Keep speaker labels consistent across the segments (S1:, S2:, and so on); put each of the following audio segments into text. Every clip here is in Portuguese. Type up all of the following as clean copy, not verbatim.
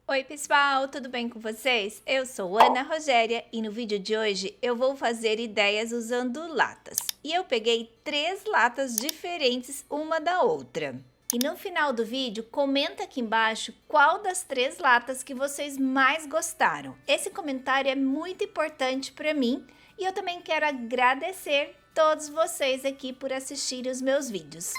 S1: Oi pessoal, tudo bem com vocês? Eu sou Ana Rogéria e no vídeo de hoje eu vou fazer ideias usando latas. E eu peguei 3 latas diferentes uma da outra. E no final do vídeo, comenta aqui embaixo qual das 3 latas que vocês mais gostaram. Esse comentário é muito importante para mim e eu também quero agradecer todos vocês aqui por assistirem os meus vídeos.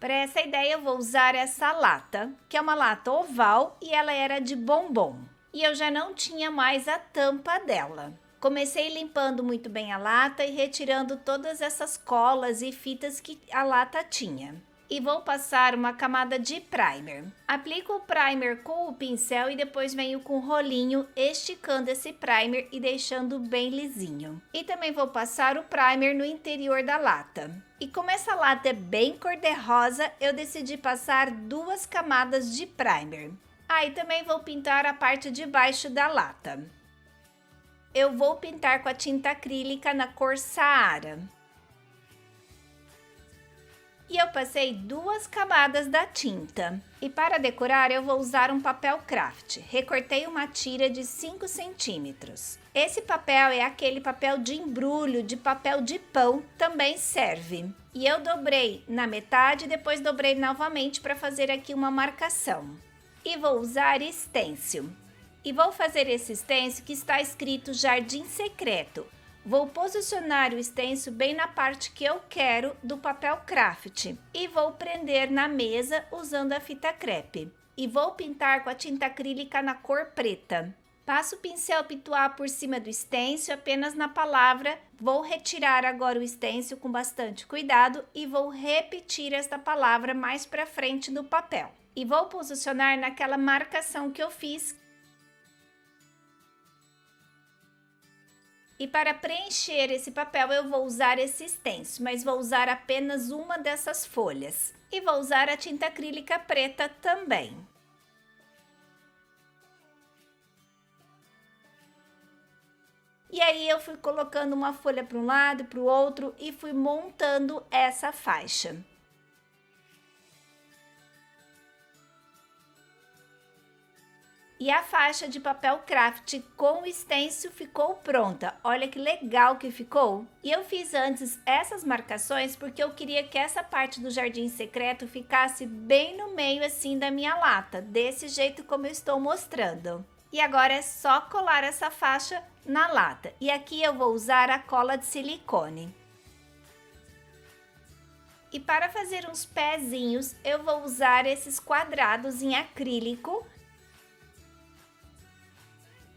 S1: Para essa ideia eu vou usar essa lata, que é uma lata oval e ela era de bombom. E eu já não tinha mais a tampa dela. Comecei limpando muito bem a lata e retirando todas essas colas e fitas que a lata tinha. E vou passar uma camada de primer. Aplico o primer com o pincel e depois venho com o rolinho esticando esse primer e deixando bem lisinho. E também vou passar o primer no interior da lata. E como essa lata é bem cor-de-rosa, eu decidi passar 2 camadas de primer. Aí também vou pintar a parte de baixo da lata. Eu vou pintar com a tinta acrílica na cor Saara. E eu passei 2 camadas da tinta. E para decorar eu vou usar um papel craft. Recortei uma tira de 5 centímetros. Esse papel é aquele papel de embrulho, de papel de pão, também serve. E eu dobrei na metade e depois dobrei novamente para fazer aqui uma marcação. E vou usar stencil. E vou fazer esse stencil que está escrito Jardim Secreto. Vou posicionar o stencil bem na parte que eu quero do papel craft e vou prender na mesa usando a fita crepe. E vou pintar com a tinta acrílica na cor preta. Passo o pincel pituá por cima do stencil apenas na palavra. Vou retirar agora o stencil com bastante cuidado e vou repetir esta palavra mais para frente no papel. E vou posicionar naquela marcação que eu fiz. E para preencher esse papel eu vou usar esse stencil, mas vou usar apenas uma dessas folhas. E vou usar a tinta acrílica preta também. E aí eu fui colocando uma folha para um lado e para o outro e fui montando essa faixa. E a faixa de papel craft com o stencil ficou pronta. Olha que legal que ficou. E eu fiz antes essas marcações porque eu queria que essa parte do jardim secreto ficasse bem no meio assim da minha lata, desse jeito como eu estou mostrando. E agora é só colar essa faixa na lata. E aqui eu vou usar a cola de silicone. E para fazer uns pezinhos, eu vou usar esses quadrados em acrílico.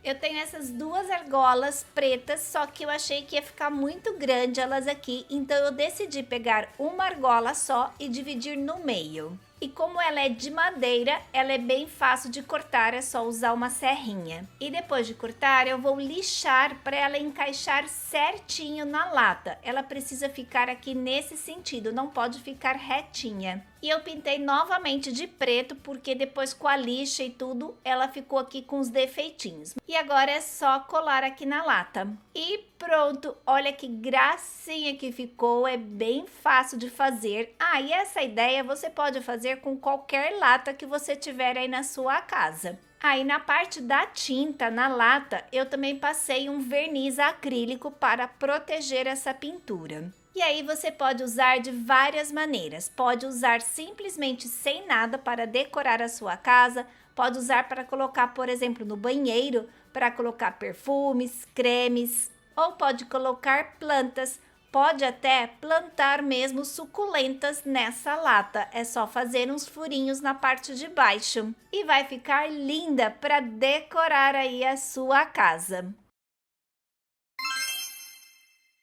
S1: Eu tenho essas 2 argolas pretas, só que eu achei que ia ficar muito grande elas aqui, então eu decidi pegar uma argola só e dividir no meio. E como ela é de madeira, ela é bem fácil de cortar, é só usar uma serrinha. E depois de cortar, eu vou lixar para ela encaixar certinho na lata. Ela precisa ficar aqui nesse sentido, não pode ficar retinha. E eu pintei novamente de preto, porque depois com a lixa e tudo, ela ficou aqui com os defeitinhos. E agora é só colar aqui na lata. E pronto, olha que gracinha que ficou, é bem fácil de fazer. Ah, e essa ideia você pode fazer com qualquer lata que você tiver aí na sua casa. Aí na parte da tinta, na lata, eu também passei um verniz acrílico para proteger essa pintura. E aí você pode usar de várias maneiras. Pode usar simplesmente sem nada para decorar a sua casa. Pode usar para colocar, por exemplo, no banheiro, para colocar perfumes, cremes. Ou pode colocar plantas. Pode até plantar mesmo suculentas nessa lata. É só fazer uns furinhos na parte de baixo. E vai ficar linda para decorar aí a sua casa.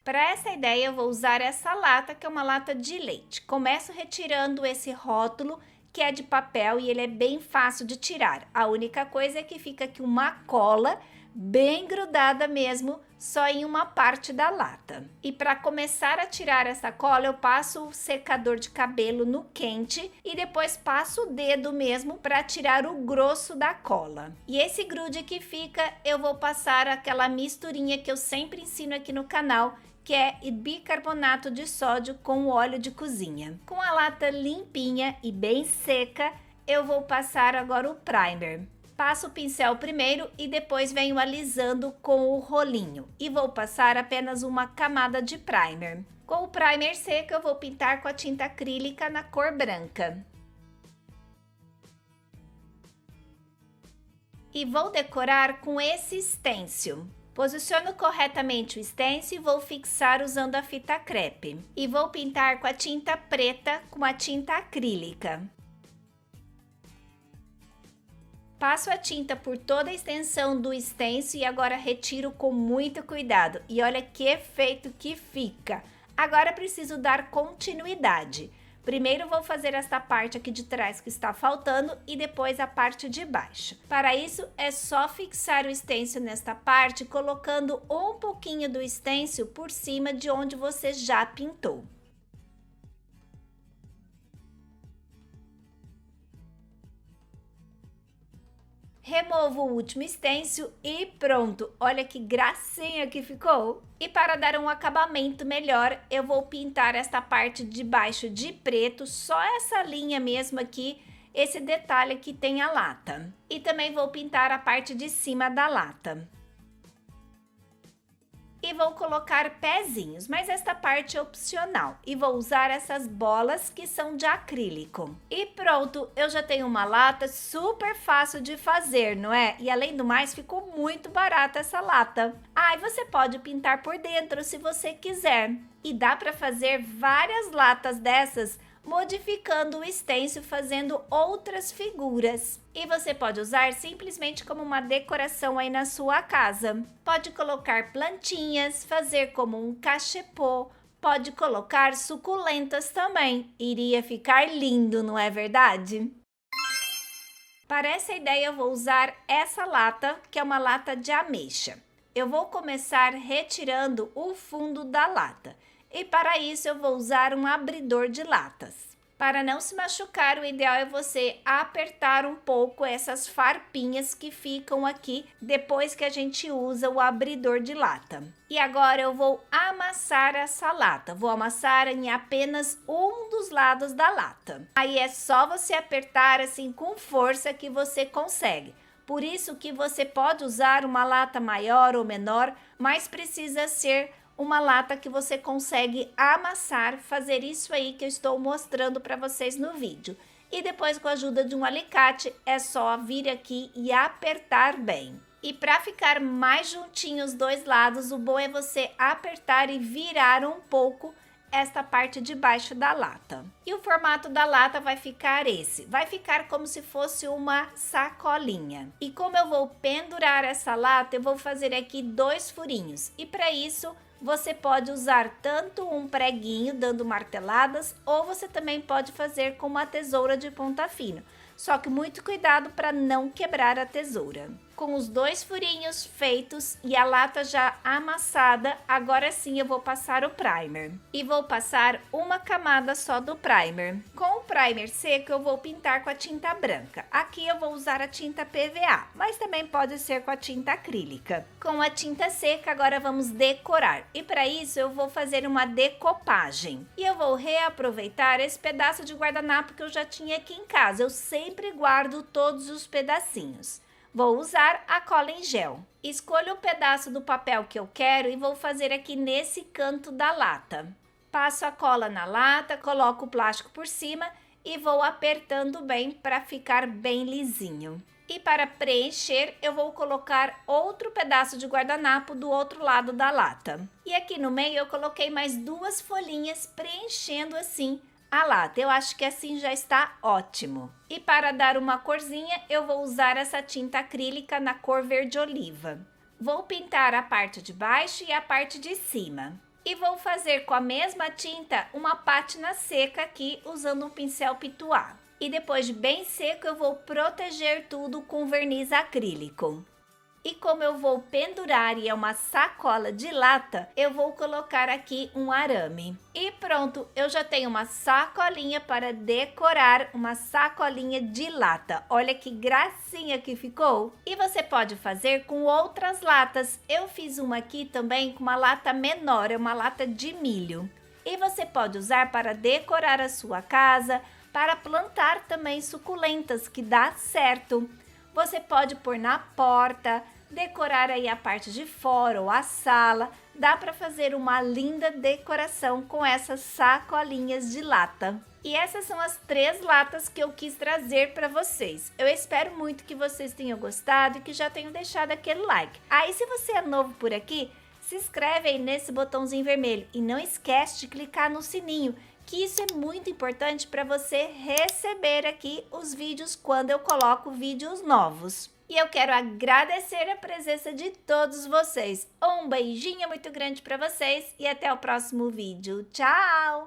S1: Para essa ideia eu vou usar essa lata, que é uma lata de leite. Começo retirando esse rótulo, que é de papel e ele é bem fácil de tirar. A única coisa é que fica aqui uma cola bem grudada mesmo, só em uma parte da lata. E para começar a tirar essa cola, eu passo o secador de cabelo no quente e depois passo o dedo mesmo para tirar o grosso da cola. E esse grude que fica, eu vou passar aquela misturinha que eu sempre ensino aqui no canal, que é bicarbonato de sódio com óleo de cozinha. Com a lata limpinha e bem seca, eu vou passar agora o primer. Passo o pincel primeiro e depois venho alisando com o rolinho. E vou passar apenas uma camada de primer. Com o primer seco, eu vou pintar com a tinta acrílica na cor branca. E vou decorar com esse stencil. Posiciono corretamente o stencil e vou fixar usando a fita crepe. E vou pintar com a tinta preta com a tinta acrílica. Passo a tinta por toda a extensão do stencil e agora retiro com muito cuidado. E olha que efeito que fica! Agora preciso dar continuidade. Primeiro vou fazer esta parte aqui de trás que está faltando e depois a parte de baixo. Para isso é só fixar o stencil nesta parte, colocando um pouquinho do stencil por cima de onde você já pintou. Removo o último stencil e pronto! Olha que gracinha que ficou! E para dar um acabamento melhor, eu vou pintar esta parte de baixo de preto, só essa linha mesmo aqui, esse detalhe que tem a lata. E também vou pintar a parte de cima da lata. E vou colocar pezinhos, mas esta parte é opcional. E vou usar essas bolas que são de acrílico. E pronto, eu já tenho uma lata super fácil de fazer, não é? E além do mais, ficou muito barata essa lata. Ah, e você pode pintar por dentro se você quiser. E dá para fazer várias latas dessas, modificando o stencil, fazendo outras figuras. E você pode usar simplesmente como uma decoração aí na sua casa. Pode colocar plantinhas, fazer como um cachepô, pode colocar suculentas também. Iria ficar lindo, não é verdade? Para essa ideia eu vou usar essa lata, que é uma lata de ameixa. Eu vou começar retirando o fundo da lata. E para isso eu vou usar um abridor de latas. Para não se machucar, o ideal é você apertar um pouco essas farpinhas que ficam aqui depois que a gente usa o abridor de lata. E agora eu vou amassar essa lata. Vou amassar em apenas um dos lados da lata. Aí é só você apertar assim com força que você consegue. Por isso que você pode usar uma lata maior ou menor, mas precisa ser uma lata que você consegue amassar, fazer isso aí que eu estou mostrando para vocês no vídeo. E depois, com a ajuda de um alicate, é só vir aqui e apertar bem. E para ficar mais juntinho os dois lados, o bom é você apertar e virar um pouco esta parte de baixo da lata. E o formato da lata vai ficar esse. Vai ficar como se fosse uma sacolinha. E como eu vou pendurar essa lata, eu vou fazer aqui 2 furinhos. E para isso, você pode usar tanto um preguinho dando marteladas, ou você também pode fazer com uma tesoura de ponta fino. Só que muito cuidado para não quebrar a tesoura. Com os 2 furinhos feitos e a lata já amassada, agora sim eu vou passar o primer. E vou passar uma camada só do primer. Com o primer seco eu vou pintar com a tinta branca. Aqui eu vou usar a tinta PVA, mas também pode ser com a tinta acrílica. Com a tinta seca agora vamos decorar. E para isso eu vou fazer uma decopagem. E eu vou reaproveitar esse pedaço de guardanapo que eu já tinha aqui em casa. Eu sempre guardo todos os pedacinhos. Vou usar a cola em gel. Escolho o pedaço do papel que eu quero e vou fazer aqui nesse canto da lata. Passo a cola na lata, coloco o plástico por cima e vou apertando bem para ficar bem lisinho. E para preencher, eu vou colocar outro pedaço de guardanapo do outro lado da lata. E aqui no meio eu coloquei mais 2 folhinhas preenchendo assim a lata. Eu acho que assim já está ótimo. E para dar uma corzinha, eu vou usar essa tinta acrílica na cor verde oliva. Vou pintar a parte de baixo e a parte de cima. E vou fazer com a mesma tinta uma pátina seca aqui, usando um pincel pituá. E depois de bem seco, eu vou proteger tudo com verniz acrílico. E como eu vou pendurar e é uma sacola de lata, eu vou colocar aqui um arame. E pronto, eu já tenho uma sacolinha para decorar, uma sacolinha de lata. Olha que gracinha que ficou! E você pode fazer com outras latas. Eu fiz uma aqui também com uma lata menor, é uma lata de milho. E você pode usar para decorar a sua casa, para plantar também suculentas, que dá certo. Você pode pôr na porta, decorar aí a parte de fora ou a sala. Dá para fazer uma linda decoração com essas sacolinhas de lata. E essas são as 3 latas que eu quis trazer para vocês. Eu espero muito que vocês tenham gostado e que já tenham deixado aquele like. Aí, se você é novo por aqui, se inscreve aí nesse botãozinho vermelho e não esquece de clicar no sininho, que isso é muito importante para você receber aqui os vídeos quando eu coloco vídeos novos. E eu quero agradecer a presença de todos vocês. Um beijinho muito grande para vocês e até o próximo vídeo. Tchau!